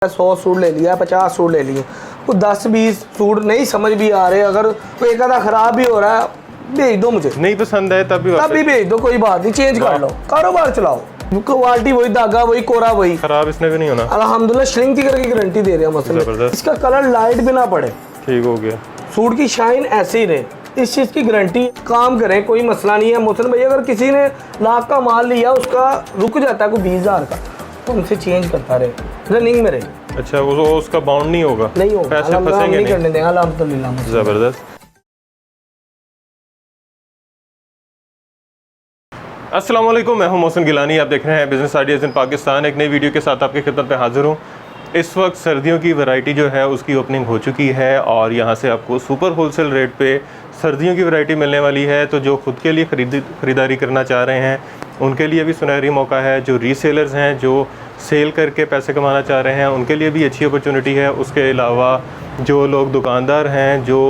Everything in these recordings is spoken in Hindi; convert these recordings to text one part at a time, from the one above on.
100 सूट ले लिया, 50 सूट ले लिए, वो 10-20 सूट नहीं समझ भी आ रहे, अगर कोई एक आधा खराब भी हो रहा है भेज दो, मुझे नहीं पसंद है तब भी भेज दो, कोई बात नहीं, चेंज कर लो, कारोबार चलाओ। क्वालिटी वही, धागा वही, कोरा वही, खराब इसने भी नहीं होना। अल्हम्दुलिल्लाह श्रिंक की करके गारंटी दे रहे हैं मसलन। इसका कलर लाइट भी ना पड़े, ठीक हो गया, सूट की शाइन ऐसे ही रहे, इस चीज़ की गारंटी। काम करें, कोई मसला नहीं है मोहसिन भाई। अगर किसी ने लाख का माल लिया, उसका रुक जाता है कोई 20,000 का, तो उनसे चेंज करता रहे, रनिंग में रहे। अच्छा, वो उसका बाउंड नहीं होगा, नहीं होगा, पैसे फंसेंगे नहीं करने देंगे अल्हम्दुलिल्लाह। ज़बरदस्त। अस्सलाम वालेकुम, मैं हूं मोहसिन गिलानी। आप देख रहे हैं बिज़नेस आइडियाज़ इन पाकिस्तान। एक नई वीडियो के साथ आपकी खिदमत में हाजिर हूं। इस वक्त सर्दियों की वैरायटी जो है उसकी ओपनिंग हो चुकी है और यहां से आपको सुपर होलसेल रेट पे सर्दियों की वैरायटी मिलने वाली है। तो जो ख़ुद के लिए ख़रीदारी करना चाह रहे हैं उनके लिए भी सुनहरी मौका है। जो रीसेलर्स हैं, जो सेल करके पैसे कमाना चाह रहे हैं, उनके लिए भी अच्छी अपॉर्चुनिटी है। उसके अलावा जो लोग दुकानदार हैं, जो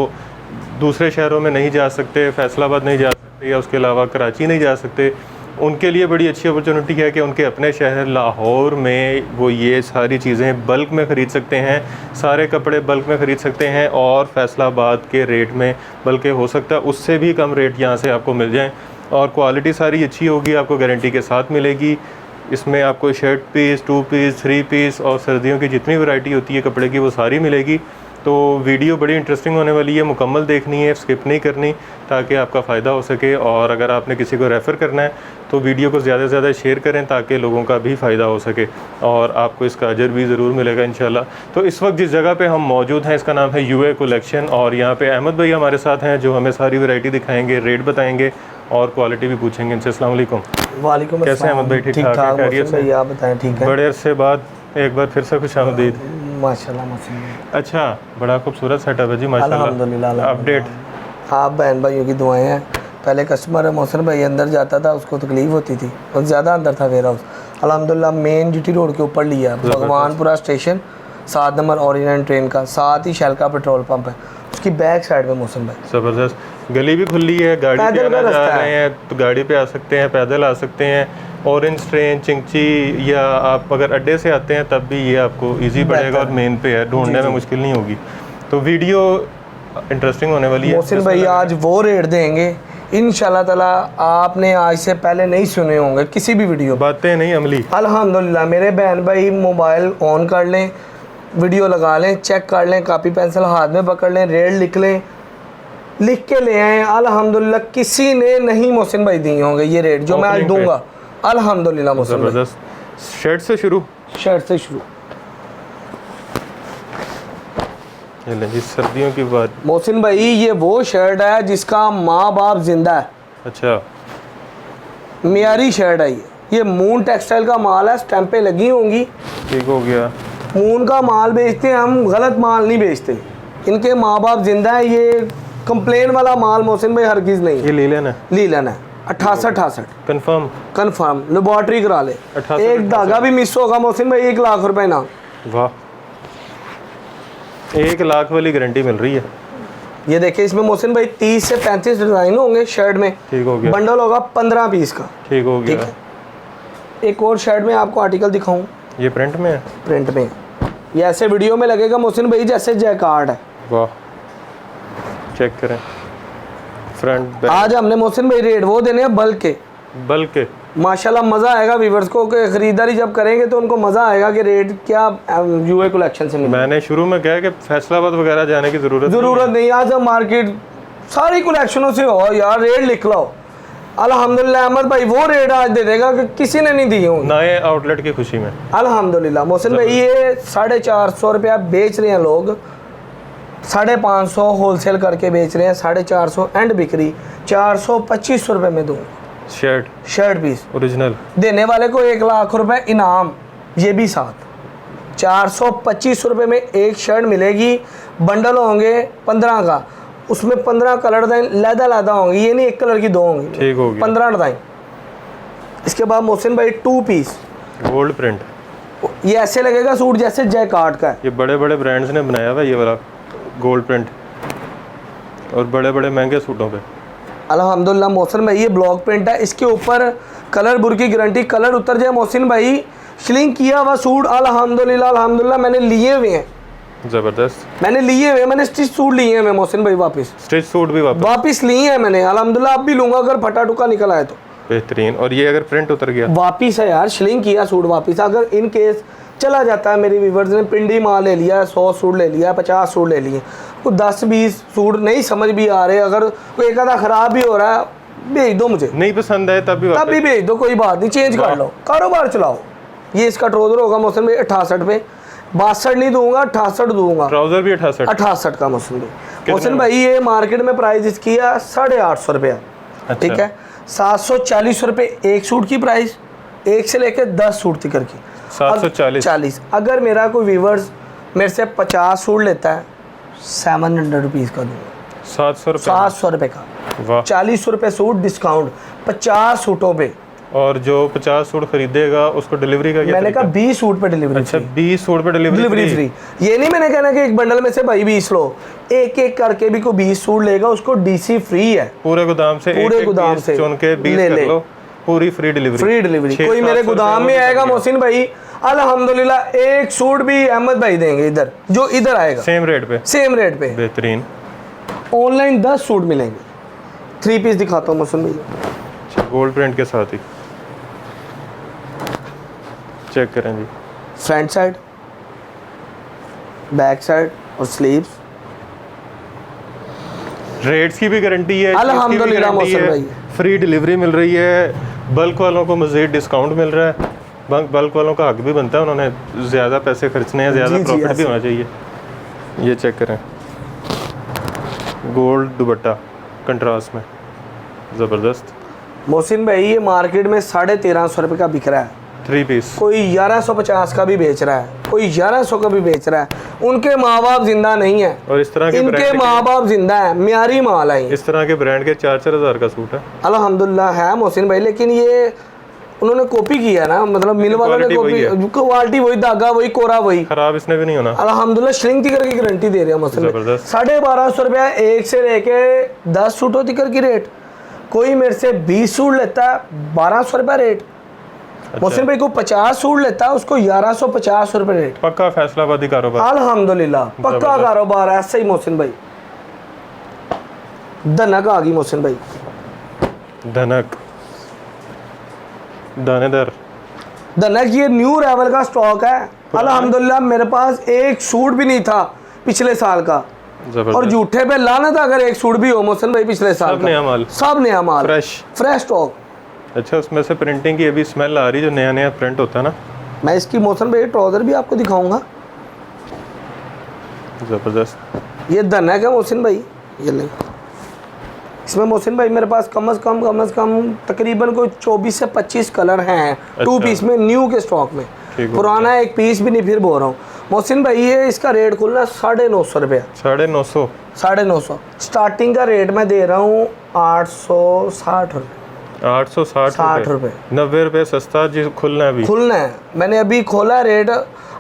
दूसरे शहरों में नहीं जा सकते, फैसलाबाद नहीं जा सकते या उसके अलावा कराची नहीं जा सकते, उनके लिए बड़ी अच्छी अपॉर्चुनिटी है कि उनके अपने शहर लाहौर में वो ये सारी चीज़ें बल्क में ख़रीद सकते हैं। सारे कपड़े बल्क में ख़रीद सकते हैं और फैसलाबाद के रेट में, बल्कि हो सकता है उससे भी कम रेट यहाँ से आपको मिल जाएँ। और क्वालिटी सारी अच्छी होगी, आपको गारंटी के साथ मिलेगी। इसमें आपको शर्ट पीस, 2 पीस, 3 पीस और सर्दियों की जितनी वैरायटी होती है कपड़े की वो सारी मिलेगी। तो वीडियो बड़ी इंटरेस्टिंग होने वाली है, मुकम्मल देखनी है, स्किप नहीं करनी, ताकि आपका फ़ायदा हो सके। और अगर आपने किसी को रेफ़र करना है तो वीडियो को ज़्यादा से ज़्यादा शेयर करें ताकि लोगों का भी फ़ायदा हो सके और आपको इसका अजर भी ज़रूर मिलेगा इंशाल्लाह। तो इस वक्त जिस जगह पे हम मौजूद हैं इसका नाम है यूए कलेक्शन और यहाँ पे अहमद भाई हमारे साथ हैं जो हमें सारी वैरायटी दिखाएँगे, रेट बताएँगे और क्वालिटी भी पूछेंगे इनसे। अस्सलाम वालेकुम। वालेकुम कैसे हैं अहमद भाई? ठीक ठाक है, आप बताएं? ठीक है, बड़े अरसे बाद एक बार फिर से खुशामदीद। माशाल्लाह माशाल्लाह। अच्छा, बड़ा खूबसूरत सेटअप है जी माशाल्लाह। अल्हम्दुलिल्लाह। अपडेट? हाँ, बहन भाइयों की दुआएं हैं। पहले कस्टमर है मोहसिन भाई अंदर जाता था, उसको तकलीफ़ होती थी, बहुत ज़्यादा अंदर था वेयर हाउस। अल्हम्दुलिल्लाह मेन जीटी रोड के ऊपर लिया, Bhagwanpura station 7 number Orient train का, साथ ही शेल का पेट्रोल पंप है, उसकी बैक साइड में मोहसिन भाई। ज़बरदस्त। गली भी खुली है, गाड़ी पे आना जा रहे हैं तो गाड़ी पे आ सकते हैं, पैदल आ सकते हैं। ऑरेंज ट्रेन, चिंची या आप अगर अड्डे से आते हैं तब भी ये आपको इजी पड़ेगा और मेन पे है, ढूंढने में मुश्किल नहीं होगी। तो वीडियो इंटरेस्टिंग होने वाली है मोहसिन भाई। आज वो रेट देंगे इंशाल्लाह ताला, आपने आज से पहले नहीं सुने होंगे किसी भी वीडियो। बातें नहीं, अमली। अल्हम्दुलिल्लाह। मेरे बहन भाई मोबाइल ऑन कर लें, वीडियो लगा लें, चेक कर लें, कापी पेंसिल हाथ में पकड़ लें, रेट लिख लें, लिख के ले आएँ। अल्हम्दुलिल्लाह किसी ने नहीं मोहसिन भाई दिए होंगे ये रेट जो मैं आज दूंगा। अल्हम्दुलिल्लाह मोहसिन भाई। शर्ट से शुरू, शर्ट से शुरू। जी सर्दियों की बात मोहसिन भाई, ये वो शर्ट है जिसका माँ बाप जिंदा है। अच्छा, मियारी शर्ट है ये मून टेक्सटाइल का माल है, स्टैंपें लगी होंगी। ठीक हो गया। मून का माल बेचते हैं हम, गलत माल नहीं बेचते। इनके माँ बाप जिंदा है, ये कंप्लेन वाला माल मोहसिन भाई हरगिज़ नहीं। ये लीलन है, लीलन है 68 कंफर्म, लेबॉर्ट्री करा ले। एक धागा भी मिस होगा मोहसिन भाई 1 लाख रुपए ना। वाह, 1 लाख वाली गारंटी मिल रही है। ये देखिए, इसमें मोहसिन भाई 30 से 35 डिज़ाइन होंगे शर्ट में। ठीक हो गया। बंडल होगा 15 पीस का। ठीक हो गया। एक और शर्ट में आपको आर्टिकल दिखाऊं, ये प्रिंट में है? प्रिंट में। ये ऐसे वीडियो में लगेगा मोहसिन भाई जैसे जैकार्ड है। वाह, चेक करें फ्रंट बैक। आज हमने मोहसिन भाई रेट वो देने हैं बल्क के। माशाल्लाह मज़ा आएगा व्यूअर्स को कि ख़रीदारी जब करेंगे तो उनको मज़ा आएगा कि रेट क्या यूए कलेक्शन से मिलेगा। मैंने शुरू में कहा कि फैसलाबाद वगैरह जाने की ज़रूरत नहीं। आज हम मार्केट सारी कलेक्शनों से हो यार, रेट लिख लो। अल्हम्दुलिल्लाह अहमद भाई वो रेट आज दे देगा कि किसी ने नहीं दिए होंगे, नए आउटलेट की खुशी में। अल्हम्दुलिल्लाह मोहसिन भाई ये 450 रुपया बेच रहे हैं लोग, 550 होलसेल करके बेच रहे हैं, 450 एंड बिक्री 425 रुपये में दूँ। शर्ट पीस ओरिजिनल देने वाले को 1 लाख रुपए इनाम, ये भी साथ 425 रुपये में एक शर्ट मिलेगी। बंडल होंगे 15 का, उसमें 15 कलर लहदा होंगे, ये नहीं 1 कलर की 2 होंगी। ठीक हो गया। 15 डिज़ाइन। इसके बाद मोहसिन भाई 2 पीस गोल्ड प्रिंट, ये ऐसे लगेगा सूट जैसे जैकार्ड का है। ये बड़े बड़े ब्रांड्स ने बनाया हुआ ये वाला गोल्ड प्रिंट और बड़े बड़े महंगे सूटों पे। अल्हम्दुलिल्लाह मोहसिन भाई ये ब्लॉक प्रिंट है, इसके ऊपर कलर बुर की गारंटी, कलर उतर जाए मोहसिन भाई श्लिंक किया हुआ सूट अल्हम्दुलिल्लाह मैंने लिए हुए हैं, जबरदस्त। मैंने लिए हुए, मैंने स्टिच सूट लिए हैं मोहसिन भाई, वापस स्टिच सूट भी वापस लिए हैं मैंने अल्हम्दुलिल्लाह। अब भी लूंगा अगर फटा टुका निकल आए तो। बेहतरीन। और ये अगर प्रिंट उतर गया वापिस है यार, श्लिंक किया सूट वापिस, अगर इन केस चला जाता है, मेरी व्यूवर्स ने पिंडी माल ले लिया, 100 सूट ले लिया, 50 सूट ले लिए, वो 10-20 सूट नहीं समझ भी आ रहे, अगर कोई एक आधा खराब भी हो रहा है भेज दो, मुझे नहीं पसंद है तब भी भेज दो, कोई बात नहीं, चेंज कर लो, कारोबार चलाओ। ये इसका ट्राउजर होगा मोहसिन भाई 68 पे, 62 नहीं दूंगा, 68 दूंगा। ट्राउजर भी 68 का मोहसिन भाई। मोहसिन भाई ये मार्केट में प्राइस इसकी है 850 रुपया, ठीक है। 740 रुपये एक सूट की प्राइस, 1 से लेकर 10 सूट तक की 740। अगर मेरा कोई व्यूवर्स मेरे से 50 सूट लेता है 700 रुपीज़ का दूंगा, 700 रुपये का, 40 रुपये सूट डिस्काउंट 50 सूटों पे। और जो 50 सूट खरीदेगा उसको डिलीवरी का क्या? मैंने कहा 20 सूट पे डिलीवरी। अच्छा 20 सूट पे डिलीवरी फ्री। ये नहीं मैंने कहना कि एक बंडल में से भाई 20 लो, एक एक करके भी कोई 20 सूट लेगा उसको DC फ्री है, पूरे गोदाम से चुन के 20 कर लो, पूरी फ्री डिलीवरी। कोई मेरे गोदाम में आएगा मोहसिन भाई अल्हम्दुलिल्लाह एक सूट भी अहमद भाई देंगे इधर, जो इधर आएगा सेम रेट पे। बेहतरीन। ऑनलाइन 10 सूट मिलेंगे। 3 पीस दिखाता हूँ मोहसिन भाई, गोल्ड प्रिंट के साथ ही, चेक करें जी। फ्रंट साइड, बैक साइड और स्लीव्स। रेट्स की भी गारंटी है अल्हम्दुलिल्लाह मोहसिन भाई, फ्री डिलीवरी मिल रही है, बल्क वालों को मज़ीद डिस्काउंट मिल रहा है। बल्क वालों का हक भी बनता है, उन्होंने ज़्यादा पैसे खर्चने हैं, ज़्यादा प्रॉफिट भी होना चाहिए। ये चेक करें, गोल्ड दुपट्टा कंट्रास्ट में, ज़बरदस्त। मोहसिन भाई ये मार्केट में 1350 रुपये का बिक रहा है 3 पीस, कोई 1150 का भी बेच रहा है, कोई 1100 का भी बेच रहा है। उनके माँ बाप जिंदा नहीं है, और इस तरह के इनके माँ बाप जिंदा है, म्यारी माल है। इस तरह के ब्रांड के 4-4 हज़ार का सूट है अल्हम्दुलिल्लाह है मोहसिन भाई, लेकिन ये उन्होंने कॉपी किया ना, मतलब मिल वालों ने कॉपी, क्वालिटी वही, धागा वही, कोरा वही, खराब इसने भी नहीं होना। अल्हम्दुलिल्लाह श्रिंक तिकर की गारंटी दे रहे हैं मोहसिन भाई। 1250 रुपया 1 से लेके 10 सूटों तिकर की रेट। कोई मेरे से 20 सूट लेता है 1200 रुपया रेट। मोहसिन भाई को 50 सूट लेता है उसको 1150 रुपये रेट। पक्का फैसलाबादी कारोबार, अल्हम्दुलिल्लाह पक्का कारोबार, ऐसा ही मोहसिन भाई। धनक आ गई मोहसिन भाई, धनक दानेदार धनक, ये न्यू अराइवल का स्टॉक है। अल्हम्दुलिल्लाह मेरे पास एक सूट भी नहीं था पिछले साल का, और झूठे पे लाना था अगर एक सूट भी हो मोहसिन भाई पिछले साल सब नया माल, सब नया माल, फ्रेश स्टॉक। अच्छा उसमें से प्रिंटिंग की अभी स्मेल आ रही, जो नया नया प्रिंट होता है ना। मैं इसकी मोहसिन भाई ट्राउजर भी आपको दिखाऊंगा, जबरदस्त। ये धनक है मोहसिन भाई, ये ले। इसमें मोहसिन भाई मेरे पास कम से कम तकरीबन कोई 24 से 25 कलर हैं। अच्छा। 2 पीस में न्यू के स्टॉक में, पुराना एक पीस भी नहीं, फिर बोल रहा हूँ मोहसिन भाई। ये इसका रेट खुलना 950 रुपया, 950 स्टार्टिंग का रेट मैं दे रहा हूँ 860 रुपये, 860 रुपये, 90 रुपये सस्ता जी। खुलना है, मैंने अभी खोला, रेट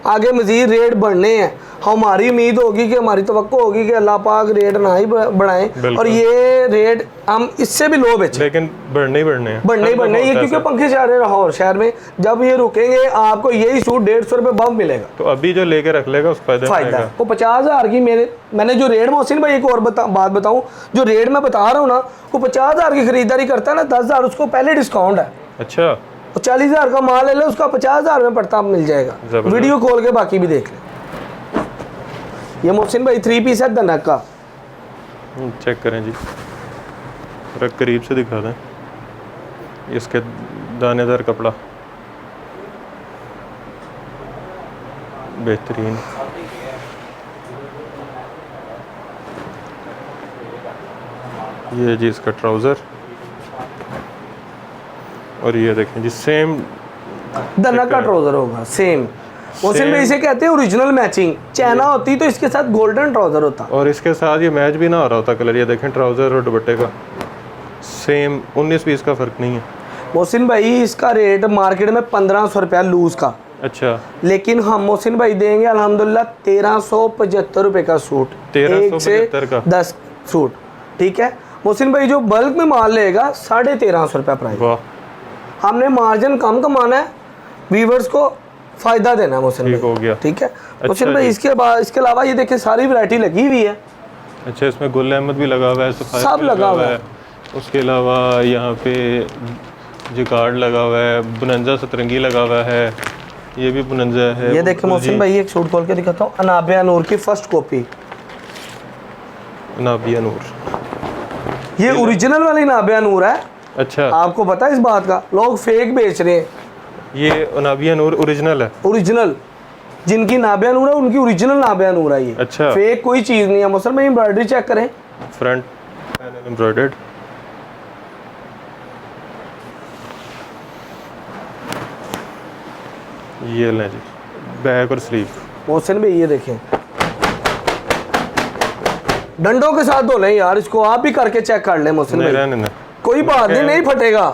आगे मजीद रेट बढ़ने हैं। हमारी उम्मीद होगी कि, हमारी तवक्को होगी कि अल्लाह पाक रेट ना ही बढ़ाएं, और ये रेट हम इससे भी लो बेचें, लेकिन बढ़ने ही बढ़ने ये, क्योंकि पंखे चल रहे लाहौर शहर में, जब ये रुकेंगे आपको यही सूट 150 रुपये बम मिलेगा। तो अभी जो लेके रख लेगा उसका फायदा है। वो 50,000 की मैंने जो रेट मोहसिन भाई एक और बात बताऊँ, जो रेट मैं बता रहा हूँ ना, वो 50,000 की खरीदारी करता है ना, 10,000 उसको पहले डिस्काउंट है। अच्छा, तो 40,000 का माल ले लो, उसका 50,000 में पड़ता मिल जाएगा। वीडियो खोल के बाकी भी देख ले। ये मोहसिन भाई 3 पीस है धनक का, चेक करें जी, करीब से दिखा दें। इसके दानेदार कपड़ा बेहतरीन। ये जी इसका ट्राउज़र, और ये देखें जी सेम धनक का ट्राउज़र होगा सेम। मोहसिन भाई इसे कहते हैं ओरिजिनल मैचिंग। चाइना होती तो इसके साथ गोल्डन ट्राउज़र होता, और इसके साथ ये मैच भी ना हो रहा होता कलर। ये देखें ट्राउज़र और दुपट्टे का सेम, 19-20 का फ़र्क नहीं है। मोहसिन भाई इसका रेट मार्केट में 1500 रुपया लूज़ का। अच्छा, लेकिन हम मोहसिन भाई देंगे अल्हम्दुलिल्लाह 1375 रुपये का सूट, 1375 का 10 सूट, ठीक है। मोहसिन भाई जो बल्क में माल लेगा 1350 रुपया प्राइस। हमने मार्जिन कम कमाना है, व्यूवर्स को फ़ायदा देना है मोहसिन ठीक हो भाई। गया। ठीक है अच्छा मोहसिन भाई, जी। इसके अलावा ये देखिए सारी वैरायटी लगी हुई है। अच्छा, इसमें गुल अहमद भी लगा हुआ है, सफारी सब भी लगा हुआ है। उसके अलावा यहाँ पे जिकार्ड लगा हुआ है, बुनंजा सतरंगी लगा हुआ है, ये भी बुनंजा है। ये देखिए मोहसिन भाई, एक सूट खोल के दिखाता हूँ, अनाबिया नूर की फर्स्ट कॉपी। नाबिया नूर, ये ओरिजिनल वाली नाबिया नूर है। अच्छा आपको पता है इस बात का? लोग फेक बेच रहे हैं। ये नाबिया नूर ओरिजिनल है। ओरिजिनल जिनकी नाबिया नूर है उनकी ओरिजिनल नाबिया नूर है ये। अच्छा। फेक कोई चीज़ नहीं है। मोहसिन भाई एम्ब्रॉयडरी चेक करें, फ्रंट पैनल एम्ब्रॉयडर्ड, ये लें जी, बैक और स्लीव। मोहसिन भाई ये देखें, डंडों के साथ धो लें यार इसको, आप भी करके चेक कर लें मोहसिन नहीं भाई, रहने ना, कोई बात नहीं, नहीं फटेगा।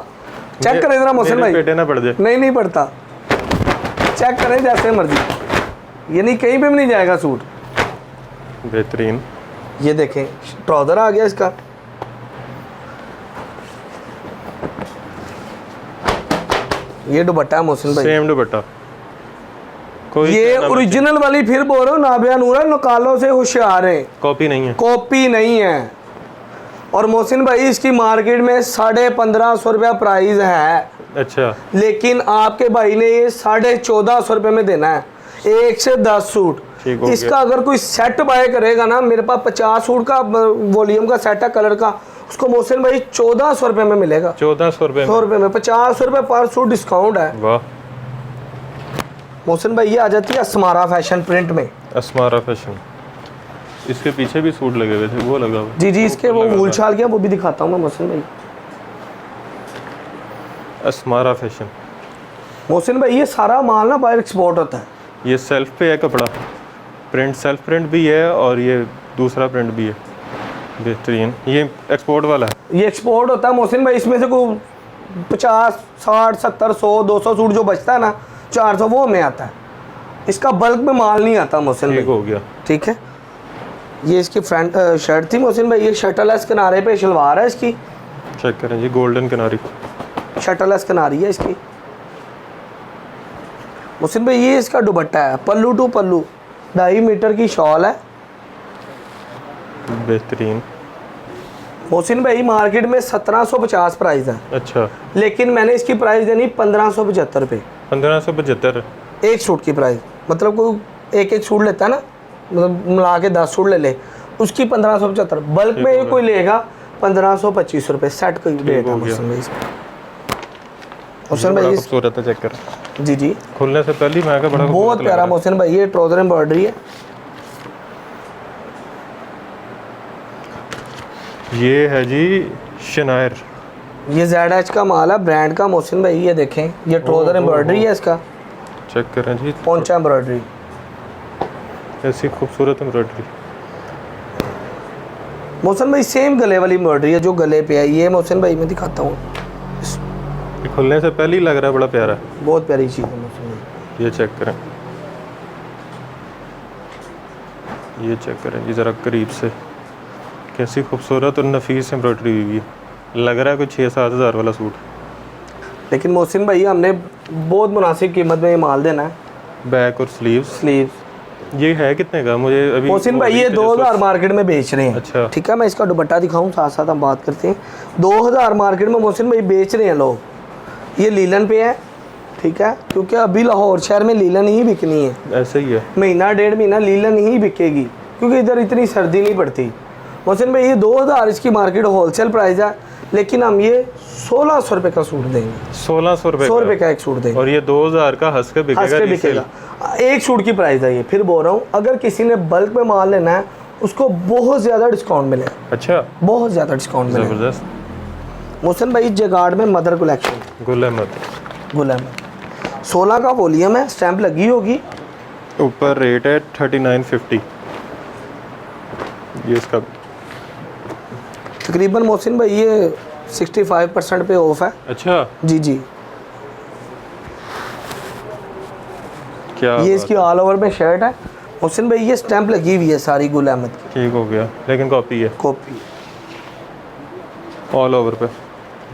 चेक करें जरा मोहसिन भाई, पेटे ना पड़ जाए। नहीं पड़ता, चेक करें जैसे मर्जी, ये नहीं कहीं पे भी नहीं जाएगा सूट। बेहतरीन। ये देखें ट्राउजर आ गया इसका, ये दुपट्टा है मोहसिन भाई, सेम दुपट्टा, कोई ये कहना मत। ओरिजिनल वाली फिर बोल रहा हूँ नाबिया नूर है, निकालो से होशियार है, कॉपी नहीं है। कॉपी नहीं है। और मोहसिन भाई इसकी मार्केट में 1550 रुपया प्राइस है, अच्छा, लेकिन आपके भाई ने ये 1450 रुपये में देना है, 1 से 10 सूट। ठीक हो गया। इसका अगर कोई सेट बाय करेगा ना, मेरे पास 50 सूट का वॉल्यूम का सेट है कलर का, उसको मोहसिन भाई 1400 रुपये में मिलेगा। 1400 रुपये 100 रुपये में 50 रुपये पर सूट डिस्काउंट है। वाह। मोहसिन भाई ये आ जाती है अस्मारा फैशन प्रिंट में। अस्मारा फैशन, इसके पीछे भी सूट लगे हुए थे, वो लगा हुआ। जी इसके वो वूल शाल के हैं, वो भी दिखाता हूँ मैं मोहसिन भाई। अस्मारा फैशन, मोहसिन भाई ये सारा माल ना बाहर एक्सपोर्ट होता है। ये सेल्फ पे है कपड़ा, प्रिंट सेल्फ प्रिंट भी है और ये दूसरा प्रिंट भी है। बेहतरीन, ये एक्सपोर्ट वाला है। ये एक्सपोर्ट होता है मोहसिन भाई, इसमें से कोई 50 60 70 100 200 सूट जो बचता है ना, 400 वो हमें आता है, इसका बल्क में माल नहीं आता मोहसिन ठीक भाई। हो गया। ठीक है, ये इसकी फ्रंट शर्ट थी मोहसिन भाई, ये शटललेस किनारे पे शलवार है इसकी, चेक करें जी, गोल्डन किनारी। शटललेस किनारी है इसकी। मोहसिन भाई ये इसका दुपट्टा है, पल्लू टू पल्लू, 2.5 मीटर की शॉल है। बेहतरीन। मोहसिन भाई मार्केट में 1750 प्राइस है, अच्छा, लेकिन मैंने इसकी प्राइस देनी 1575 रुपये 1575। एक सूट की प्राइस। मतलब कोई एक सूट लेता है ना, मतलब मिला के 10 सूट ले ले, उसकी 1575। बल्क में ये कोई लेगा 1525 रुपये सेट का रेट है हो गया। मोहसिन भाई इसका। मोहसिन बड़ा भाई खूबसूरत है, चेक कर। जी खुलने से पहले ही मैं का बड़ा बहुत खूबसूरत लग प्यारा रहा है। मोहसिन भाई, ये ट्राउजर एम्ब्रॉयडरी है। ये है जी शनायर, ये ZH का माल है, ब्रांड का मोहसिन भाई। ये देखें, ये ट्राउजर एम्ब्रॉयडरी है इसका, चेक करें जी, पोंचा एम्ब्रॉयडरी। ऐसी खूबसूरत एम्ब्रॉयडरी। मोहसिन भाई सेम गले वाली एम्ब्रॉयडरी है जो गले पे है। ये मोहसिन भाई मैं दिखाता हूँ, ये खुलने से पहले ही लग रहा है बड़ा प्यारा। बहुत प्यारी चीज़ है मोहसिन भाई। ये चेक करें, ये चेक करें जी ज़रा करीब से, कैसी खूबसूरत और नफीस एम्ब्रॉयडरी हुई है। लग रहा है कोई 6-7 हज़ार वाला सूट। लेकिन मोहसिन भाई हमने बहुत मुनासिब कीमत में ये माल देना है। बैक और स्लीव्स, स्लीव्स ये है कितने का? मुझे अभी मोहसिन भाई ये 2000 मार्केट में बेच रहे हैं। अच्छा। ठीक है, मैं इसका दुपट्टा दिखाऊं साथ साथ हम बात करते हैं। 2000 मार्केट में मोहसिन भाई बेच रहे हैं लोग। ये लीलन पे है, ठीक है, क्योंकि अभी लाहौर शहर में लीलन ही बिकनी है। ऐसे ही है, महीना 1.5 महीना लीलन ही बिकेगी, क्योंकि इधर इतनी सर्दी नहीं पड़ती। मोहसिन भाई ये 2000 इसकी मार्केट होलसेल प्राइस है, लेकिन हम ये 1600 रुपये का सूट देंगे। 1600 रुपये 100 रुपये का एक सूट देंगे, और ये 2000 का हंस के हंस बिकेगा। के रीसेल। बिकेगा। एक सूट की प्राइस है ये। फिर बोल रहा हूँ, अगर किसी ने बल्क में माल लेना है उसको बहुत ज़्यादा डिस्काउंट मिलेगा, अच्छा, बहुत ज़्यादा डिस्काउंट मिलेगा। ज़बरदस्त। मोहसिन भाई जगाड़ में मदर कलेक्शन, गुल अहमद, गुलाम 16 का वॉल्यूम है, स्टैंप लगी होगी। ऊपर रेट है 3950। ये इसका तकरीबन मोहसिन भाई ये 65% पे ऑफ है। अच्छा, जी क्या ये इसकी ऑल ओवर में शर्ट है मोहसिन भाई, ये स्टैंप लगी हुई है सारी गुल अहमद की, ठीक हो गया, लेकिन कॉपी है कॉपी। ऑल ओवर पे।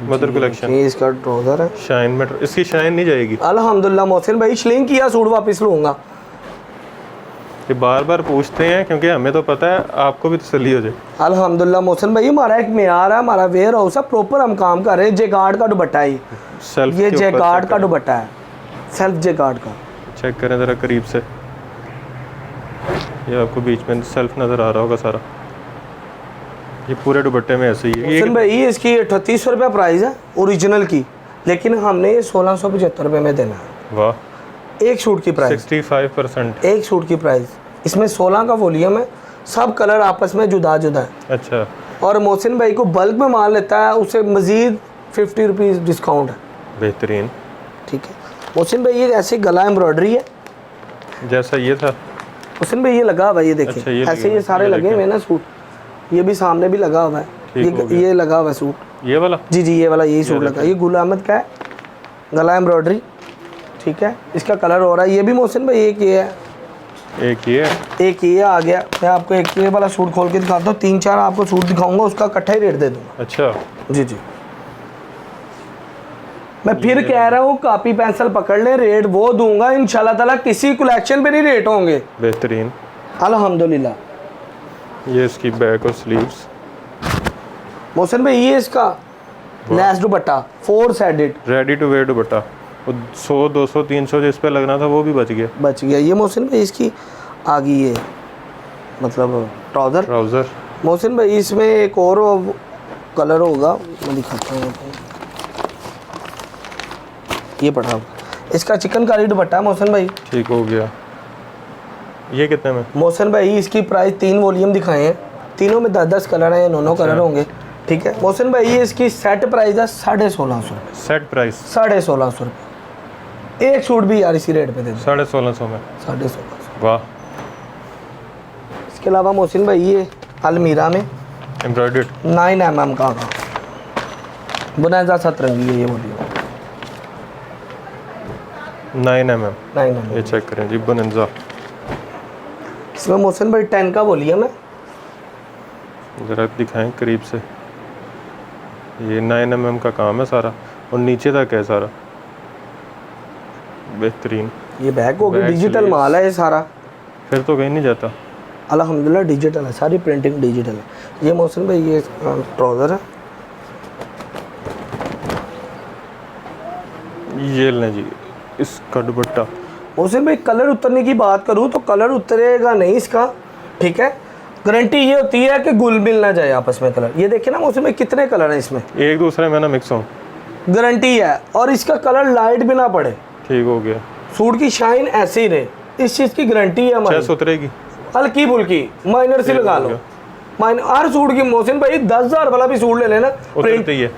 मदर कलेक्शन, ये इसका ट्राउजर है शाइन में, इसकी शाइन नहीं जाएगी। अल्हम्दुलिल्लाह मोहसिन भाई श्लिंक किया सूट वापस लूँगा। ये बार बार पूछते हैं क्योंकि हमें तो पता है, आपको भी तसल्ली हो जाए। अल्हम्दुलिल्लाह मोहसिन भाई हमारा एक मेयार है, हमारा वेयर हाउस है, प्रॉपर हम काम कर रहे हैं। जेकार्ड का दुपट्टा है सेल्फ ये जेकार्ड का दुपट्टा है, सेल्फ जेकार्ड का। चेक करें ज़रा करीब से, ये आपको बीच में सेल्फ नज़र आ रहा होगा सारा। ये पूरे दुपट्टे में ऐसे ही है। मोहसिन भाई ये इसकी 3800 रुपये प्राइस है ओरिजिनल की, लेकिन हमने ये 1675 रुपये में देना है। वाह, एक सूट की प्राइस 65%। एक सूट की प्राइस। इसमें 16 का वॉल्यूम है, सब कलर आपस में जुदा जुदा है। अच्छा, और मोहसिन भाई को बल्क में माल लेता है, उसे मज़ीद 50 रुपीज़ डिस्काउंट है। बेहतरीन। ठीक है मोहसिन भाई, ये ऐसे गला एम्ब्रॉयडरी है जैसा ये था। मोहसिन भाई ये लगा हुआ है, ये देखिए। अच्छा, ये ऐसे ये सारे लगे हुए हैं ना सूट, ये भी सामने भी लगा हुआ है, ये लगा हुआ है सूट। ये वाला? जी जी, ये वाला यही सूट लगा। ये गुल अहमद का है, गला एम्ब्रॉयडरी। ठीक है, इसका कलर हो रहा है। ये भी मोहसिन भाई एक ये है, एक ये है, एक ये आ गया। मैं आपको एक ये वाला सूट खोल के दिखाता हूँ, 3-4 आपको सूट दिखाऊंगा, उसका इकट्ठा ही रेट दे दूँगा। अच्छा जी जी, मैं फिर कह रहा हूँ कॉपी पेंसिल पकड़ लें, रेट वो दूंगा इंशाल्लाह ताला, किसी कलेक्शन पे नहीं रेट होंगे। बेहतरीन। अल्हम्दुलिल्लाह। ये इसकी बैक और स्लीव्स। मोहसिन भाई ये इसका lace dupatta 4 sided, ready to wear dupatta. 100 200 300 जिस पे लगना था वो भी बच गया। बच गया। ये मोहसिन भाई इसकी आ गई है, मतलब ट्राउज़र। मोहसिन भाई इसमें एक और कलर होगा, मैं दिखाता हूँ आपको। ये पढ़ा, इसका चिकनकारी दुपट्टा है मोहसिन भाई। ठीक हो गया। ये कितने में? मोहसिन भाई इसकी प्राइस 3 वॉल्यूम दिखाए हैं, तीनों में 10-10 कलर हैं, 9 कलर होंगे। ठीक है मोहसिन भाई, ये इसकी सेट प्राइस है 1650 रुपये। सेट प्राइस 1650 रुपये। एक सूट भी यार इसी रेट पे दे दो, 1650 में। 1650। वाह। इसके अलावा मोहसिन भाई ये अलमीरा में एम्ब्रॉयडर्ड 9 mm का बुनाजा सतरंगी है, ये वॉल्यूम 9 mm। 9 mm। ये चेक करें जी, बनंजा। इसमें मोहसिन भाई 10 का वॉल्यूम है। ज़रा दिखाएं करीब से। ये 9 mm का काम है सारा, और नीचे तक है सारा। बेहतरीन। ये बैक हो गई, बैक डिजिटल स्लीव्स। माल है ये सारा। फिर तो कहीं नहीं जाता। अल्हम्दुलिल्लाह डिजिटल है, सारी प्रिंटिंग डिजिटल है। ये मोहसिन भाई ये ट्राउज़र है। ये लें जी इसका दुपट्टा। मोहसिन भाई कलर उतरने की बात करूँ तो कलर उतरेगा नहीं इसका। ठीक है, गारंटी ये होती है कि घुल मिल ना जाए आपस में कलर। ये देखिए ना मोहसिन भाई कितने कलर हैं इसमें, एक दूसरे में ना मिक्स हो, गारंटी है। और इसका कलर लाइट भी ना पड़े, ठीक हो गया। सूट की शाइन ऐसे ही रहे, इस चीज़ की गारंटी है हमारी। चेस्ट उतरेगी, हल्की फुल्की माइनर से लगा लो। माइनर हर सूट की मोहसिन भाई 10,000 वाला भी सूट ले लेना, उतरती है,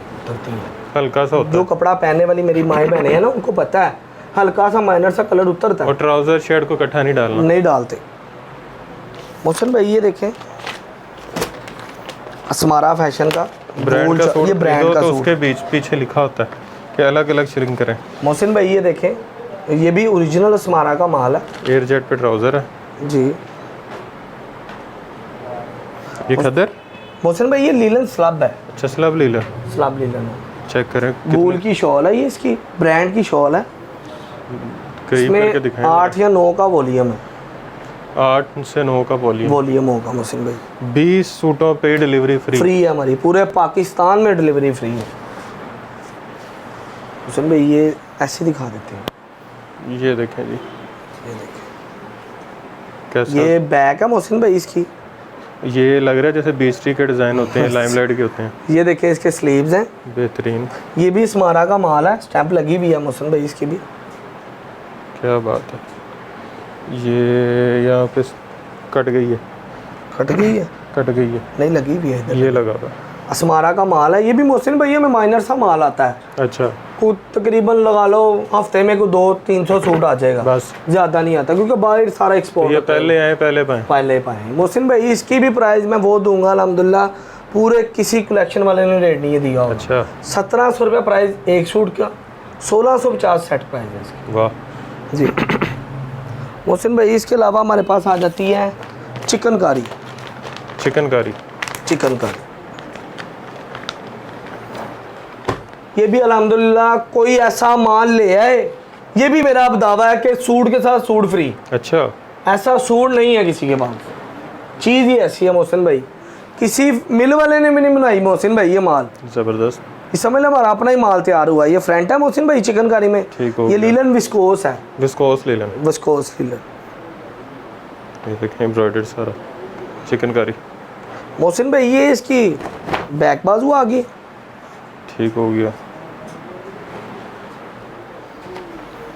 हल्का सा होता जो है। कपड़ा पहनने वाली मेरी माएँ बहनें हैं ना, उनको पता है हल्का सा माइनर सा कलर उतरता है। और ट्राउजर शर्ट को इकट्ठा नहीं डालना। नहीं डालते। मोहसिन भाई ये देखें असमारा फैशन का ब्रांड का सूट, ये ब्रांड का तो सूट। उसके बीच पीछे लिखा होता है कि अलग अलग श्रिंक करें। मोहसिन भाई ये देखें, ये भी ओरिजिनल असमारा का माल है। एयर जेट पे ट्राउजर है जी। ये खदर। मोहसिन भाई ये लीलन स्लब है, अच्छा, स्लब लीला। स्लब लीलन है। चेक करें, वूल की शॉल है, ये इसकी ब्रांड की शॉल है। करीब करके इसमें दिखाएं। 8 या 9 का वॉल्यूम है। 8 से 9 का वॉल्यूम होगा मोहसिन भाई। 20 सूटों पे डिलीवरी फ्री। फ्री है हमारी, पूरे पाकिस्तान में डिलीवरी फ्री है। मोहसिन भाई ये ऐसे दिखा देते हैं, ये देखें जी, ये देखें। कैसा ये बैक है मोहसिन भाई इसकी। ये लग रहा है जैसे बीच के डिज़ाइन होते हैं, लाइमलाइट के होते हैं। ये देखिए इसके स्लीव्स हैं। बेहतरीन, ये भी स्मारा का माल है, स्टैंप लगी हुई है मोहसिन भाई इसकी भी। क्या बात है। ये यहाँ पे कट गई है, कट गई है? कट गई है, नहीं लगी हुई है इधर। ये लगा हुआ है। असमारा का माल है ये भी मोहसिन भाई, में माइनर सा माल आता है। अच्छा, कुछ तकरीबन लगा लो हफ्ते में को 200-300 सूट आ जाएगा, बस ज़्यादा नहीं आता क्योंकि बाहर सारा एक्सपोर्ट ये पहले आए पहले पाए। पहले पाए। मोहसिन भाई इसकी भी प्राइस मैं वो दूंगा अल्हम्दुलिल्लाह, पूरे किसी कलेक्शन वाले ने रेट नहीं दिया होगा। अच्छा, 1700 रुपये प्राइस एक सूट का, 1650 सेट प्राइस है इसकी। वाह। जी मोहसिन भाई इसके अलावा हमारे पास आ जाती है चिकनकारी। चिकनकारी, चिकनकारी ये भी अल्हम्दुलिल्लाह कोई ऐसा माल ले आए, ये भी मेरा अब दावा है कि सूट के साथ सूट फ्री। अच्छा, ऐसा सूट नहीं है किसी के पास, चीज़ ही ऐसी है मोहसिन भाई, किसी मिल वाले ने भी नहीं बनाई मोहसिन भाई ये माल। ज़बरदस्त। इस समय हमारा अपना ही माल तैयार हुआ है। ये फ्रंट है मोहसिन भाई चिकनकारी में, ठीक हो ये गया। लीलन विस्कोस है, विस्कोस ले लेना। Viscose linen. ये देखें एम्ब्रॉयडर्ड सारा चिकनकारी। मोहसिन भाई ये इसकी बैक बाजू आ गई। ठीक हो गया।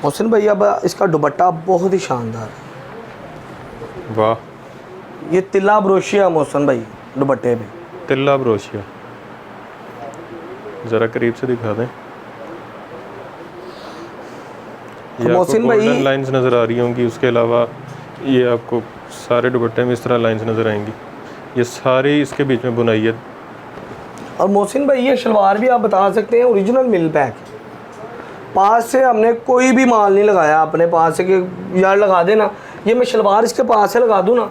मोहसिन भाई अब इसका दुपट्टा बहुत ही शानदार है। वाह, ये तिल्ला ब्रोशिया मोहसिन भाई दुपट्टे पे। तिल्ला ब्रोशिया, ज़रा करीब से दिखा दें। ये मोहसिन आपको भाई- गोल्डन लाइंस नज़र आ रही होंगी, उसके अलावा ये आपको सारे दुपट्टे में इस तरह लाइंस नज़र आएंगी। ये सारी इसके बीच में बुनाई है। और मोहसिन भाई ये शलवार भी आप बता सकते हैं ओरिजिनल मिल पैक, पास से हमने कोई भी माल नहीं लगाया अपने पास से कि यार लगा देना। ये मैं शलवार इसके पास से लगा दूँ ना,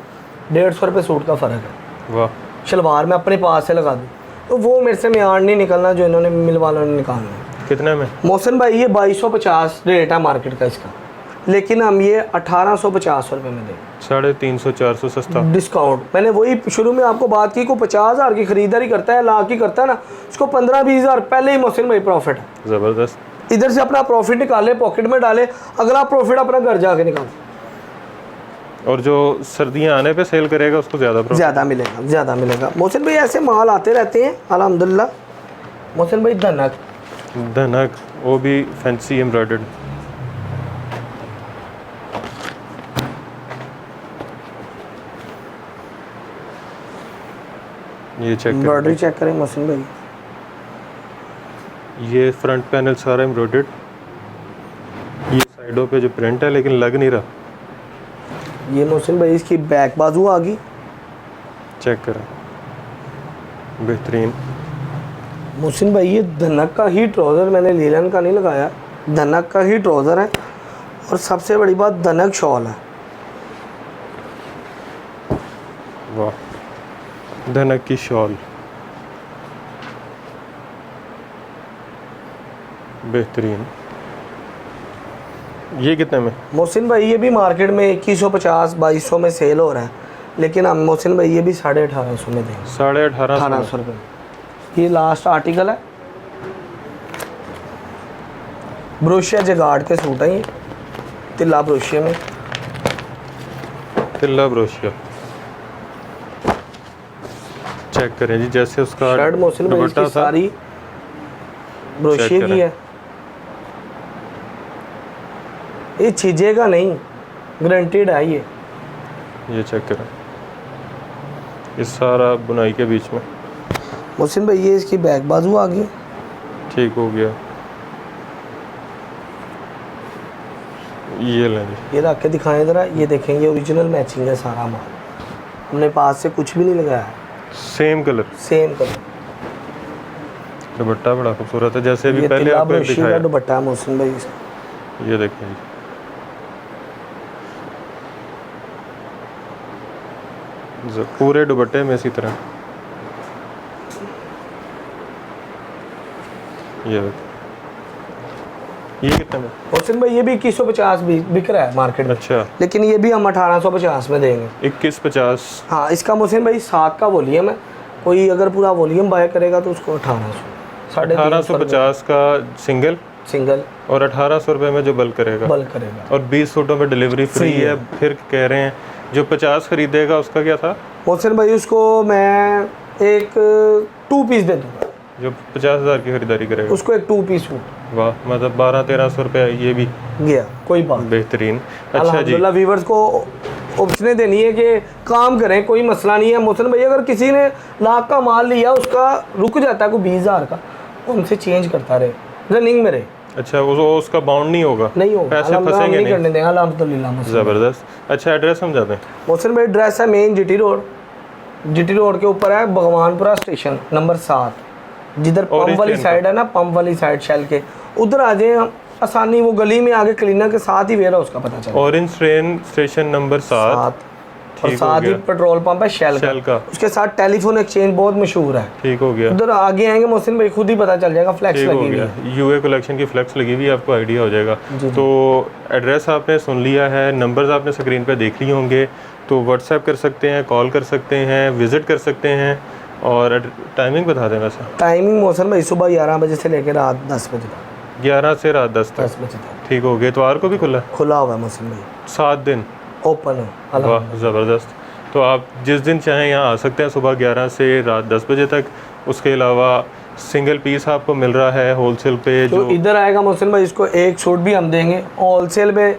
150 रुपये सूट का फ़र्क है। वाह, शलवार मैं अपने पास से लगा दूँ तो वो मेरे से म्यार नहीं निकलना जो इन्होंने मिल वालों ने निकालना है। कितने में? मोहसिन भाई ये 2250 रेट है मार्केट का इसका, लेकिन हम ये 1850 रुपये में दें 350 400 सस्ता। डिस्काउंट। मैंने वही शुरू में आपको बात की, को 50,000 की खरीदारी करता है, लाख की करता है ना, उसको 15-20,000 पहले ही मोहसिन भाई प्रॉफिट है। ज़बरदस्त। इधर से अपना प्रॉफिट निकाले, पॉकेट में डाले, अगला प्रॉफिट अपना घर जाके निकाले। और जो सर्दियाँ आने पे सेल करेगा उसको ज़्यादा प्रॉफिट। ज़्यादा मिलेगा, ज़्यादा मिलेगा। मोहसिन भाई ऐसे माल आते रहते हैं अल्हम्दुलिल्लाह। मोहसिन भाई धनक, धनक, वो भी फैंसी एम्ब्रॉयडर्ड। ये चेक एम्ब्रॉयडरी चेक करें मोहसिन भाई। ये फ्रंट पैनल सारा एम्ब्रॉयडर्ड। ये साइडों पे जो प्रिंट है लेकिन लग नहीं रहा। ये मोहसिन भाई इसकी बैक बाजू आ गई। चेक करें, बेहतरीन। मोहसिन भाई ये धनक का ही ट्राउज़र, मैंने लीलन का नहीं लगाया, धनक का ही ट्राउज़र है। और सबसे बड़ी बात धनक शॉल है। वाह, धनक की शॉल, बेहतरीन। ये कितने में? मोहसिन भाई ये भी मार्केट में 2150-2200 में सेल हो रहा है, लेकिन हम मोहसिन भाई ये भी 1850 में देंगे। 1850 रुपये। ये लास्ट आर्टिकल है, ब्रोशिया जगाड़ के सूट है ये, तिल्ला ब्रोशिया में। तिल्ला ब्रोशिया चेक करें जी, जैसे उसका शर्ट मोहसिन भाई दुपट्टा इसकी था। सारी ब्रोशिया चेक की करें। है। ये छिजेगा नहीं, गारंटीड है ये। ये चेक करें, इस सारा बुनाई के बीच में। मोहसिन भाई ये इसकी बैक बाजू आ गई। ठीक हो गया। ये लें जी। ये रख के दिखाएं ज़रा, ये देखेंगे ओरिजिनल मैचिंग है सारा माल, हमने पास से कुछ भी नहीं लगाया है, सेम कलर, सेम कलर। दुपट्टा बड़ा खूबसूरत है, जैसे भी ये पहले तिल्ला आपको एक ब्रोशी का दिखाया। दुपट्टा है मोहसिन भाई इसका। ये देखें जी, पूरे दुपट्टे में इसी तरह। ये देखें। ये कितने में? मोहसिन भाई ये भी 2150 बिक रहा है मार्केट में, अच्छा, लेकिन ये भी हम 1850 में देंगे। 2150। हाँ, इसका मोहसिन भाई 7 का वॉल्यूम है, कोई अगर पूरा वॉल्यूम बाय करेगा तो उसको 1800, 1850 का सिंगल, सिंगल, और 1800 रुपये में जो बल्क करेगा, बल्क करेगा। और 20 सूटों में डिलीवरी फ्री फ्री है। फिर कह रहे हैं जो 50 खरीदेगा उसका क्या था? मोहसिन भाई उसको मैं एक 2 पीस दे दूँगा, जो 50,000 की खरीदारी करेगा उसको एक 2 पीस सूट वाह, मतलब 1200-1300 रुपये ये भी गया, कोई बात। बेहतरीन। अच्छा जी, अल्हम्दुलिल्लाह व्यूवर्स को ऑप्शनें देनी है कि काम करें, कोई मसला नहीं है। मोहसिन भाई अगर किसी ने लाख का माल लिया, उसका रुक जाता है कोई 20,000 का, वो हमसे चेंज करता रहे, रनिंग में रहे। अच्छा, उसका बाउंड नहीं होगा, नहीं होगा, पैसे अल्हम्दुलिल्लाह फंसेंगे नहीं नहीं। करने देंगे अल्हम्दुलिल्लाह मोहसिन भाई। ज़बरदस्त। अच्छा, एड्रेस समझा दें। मोहसिन भाई एड्रेस है मेन जीटी रोड के ऊपर है, भगवानपुरा स्टेशन नंबर 7, जिधर पंप वाली साइड है ना, पंप वाली साइड शेल के उधर आ जाए आसानी, वो गली में आगे क्लीनर के साथ ही वेयर है, उसका पता चला। ऑरेंज ट्रेन स्टेशन नंबर 7, और ठीक हो साथ ही गया। पेट्रोल पंप है शेल का। उसके साथ टेलीफोन एक्सचेंज बहुत मशहूर है। ठीक हो गया। उधर आगे आएंगे मोहसिन भाई खुद ही पता चल जाएगा, फ्लैक्स ठीक हो लगी हुई गया। है। यूए कलेक्शन की फ्लैक्स लगी हुई है, आपको आइडिया हो जाएगा। जी। तो एड्रेस आपने सुन लिया है, नंबर्स आपने स्क्रीन पे देख लिए होंगे, तो व्हाट्सएप कर सकते हैं, कॉल कर सकते हैं, विज़िट कर सकते हैं। और टाइमिंग बता दें वैसे। टाइमिंग मोहसिन भाई सुबह 11 बजे से लेकर रात 10 बजे तक। 11 से रात 10 तक। 10 बजे तक ठीक हो गया। इतवार को भी खुला है? खुला हुआ है मोहसिन भाई, 7 दिन। ओपन है। वाह ज़बरदस्त। तो आप जिस दिन चाहें यहाँ आ सकते हैं, सुबह 11 से रात 10 बजे तक। उसके अलावा सिंगल पीस आपको मिल रहा है होलसेल पे। तो जो इधर आएगा मोहसिन भाई, इसको एक सूट भी हम देंगे होलसेल में।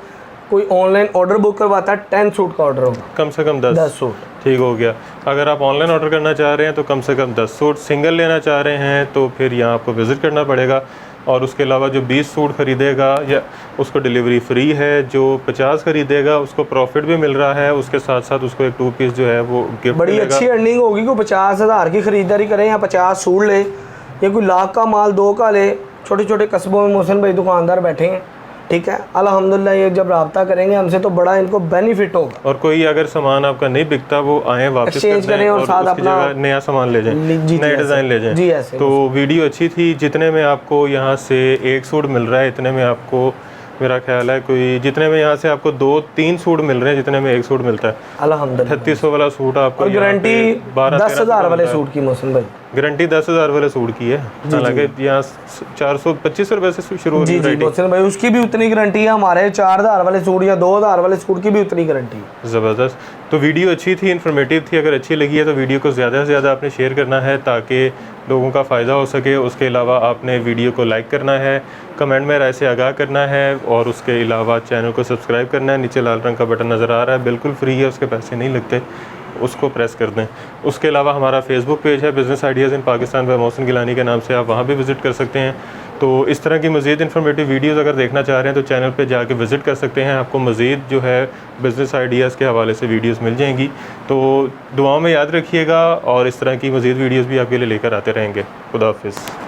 कोई ऑनलाइन ऑर्डर बुक करवाता है 10 सूट का ऑर्डर होगा, कम से कम 10 सूट। ठीक हो गया। अगर आप ऑनलाइन ऑर्डर करना चाह रहे हैं तो कम से कम 10 सूट। सिंगल लेना चाह रहे हैं तो फिर यहाँ आपको विज़िट करना पड़ेगा। और उसके अलावा जो 20 सूट ख़रीदेगा या उसको डिलीवरी फ्री है, जो 50 ख़रीदेगा उसको प्रॉफिट भी मिल रहा है, उसके साथ साथ उसको एक 2 पीस जो है वो गिफ्ट बड़ी अच्छी अर्निंग होगी कि 50,000 की खरीदारी करें या 50 सूट ले, या कोई लाख का माल 2 का ले। छोटे छोटे कस्बों में मोहसिन भाई दुकानदार बैठे हैं, ठीक है। अल्हम्दुलिल्लाह ये जब रब्ता करेंगे हमसे तो बड़ा इनको बेनिफिट होगा। और कोई अगर सामान आपका नहीं बिकता, वो आए वापस एक्सचेंज करें और साथ उसकी अपना जगह नया सामान ले जाएं, जी, नए डिज़ाइन ले जाएं। जी ऐसे। तो वीडियो अच्छी थी। जितने में आपको यहाँ से एक सूट मिल रहा है, इतने में आपको मेरा ख्याल है कोई जितने में यहाँ से आपको 2-3 सूट मिल रहे हैं, जितने में एक सूट मिलता है। अल्हम्दुलिल्लाह 3800 वाला सूट आपको और गारंटी 10,000 वाले सूट सूट की मोहसिन भाई, गारंटी 10,000 वाले सूट की है। हालांकि यहाँ 425 रुपये से शुरू हो रही जी है। मोहसिन भाई उसकी भी उतनी गारंटी है। हमारे 4,000 वाले सूट या 2,000 वाले सूट की भी उतनी गारंटी है। ज़बरदस्त। तो वीडियो अच्छी थी, इन्फॉर्मेटिव थी। अगर अच्छी लगी है तो वीडियो को ज़्यादा से ज़्यादा आपने शेयर करना है ताकि लोगों का फ़ायदा हो सके। उसके अलावा आपने वीडियो को लाइक करना है, कमेंट में राय से आगाह करना है, और उसके अलावा चैनल को सब्सक्राइब करना है। नीचे लाल रंग का बटन नज़र आ रहा है, बिल्कुल फ्री है, उसके पैसे नहीं लगते, उसको प्रेस कर दें। उसके अलावा हमारा फेसबुक पेज है business ideas in Pakistan by Mohsin Gilani के नाम से, आप वहाँ भी विज़िट कर सकते हैं। तो इस तरह की मज़ीद इन्फॉर्मेटिव वीडियोज़ अगर देखना चाह रहे हैं तो चैनल पे जाके विज़िट कर सकते हैं। आपको मज़ीद जो है बिज़नेस आइडियाज़ के हवाले से वीडियोज़ मिल जाएंगी। तो दुआओं में याद रखिएगा और इस तरह की मज़ीद वीडियोज़ भी आपके लिए लेकर आते रहेंगे। खुदा हाफिज़।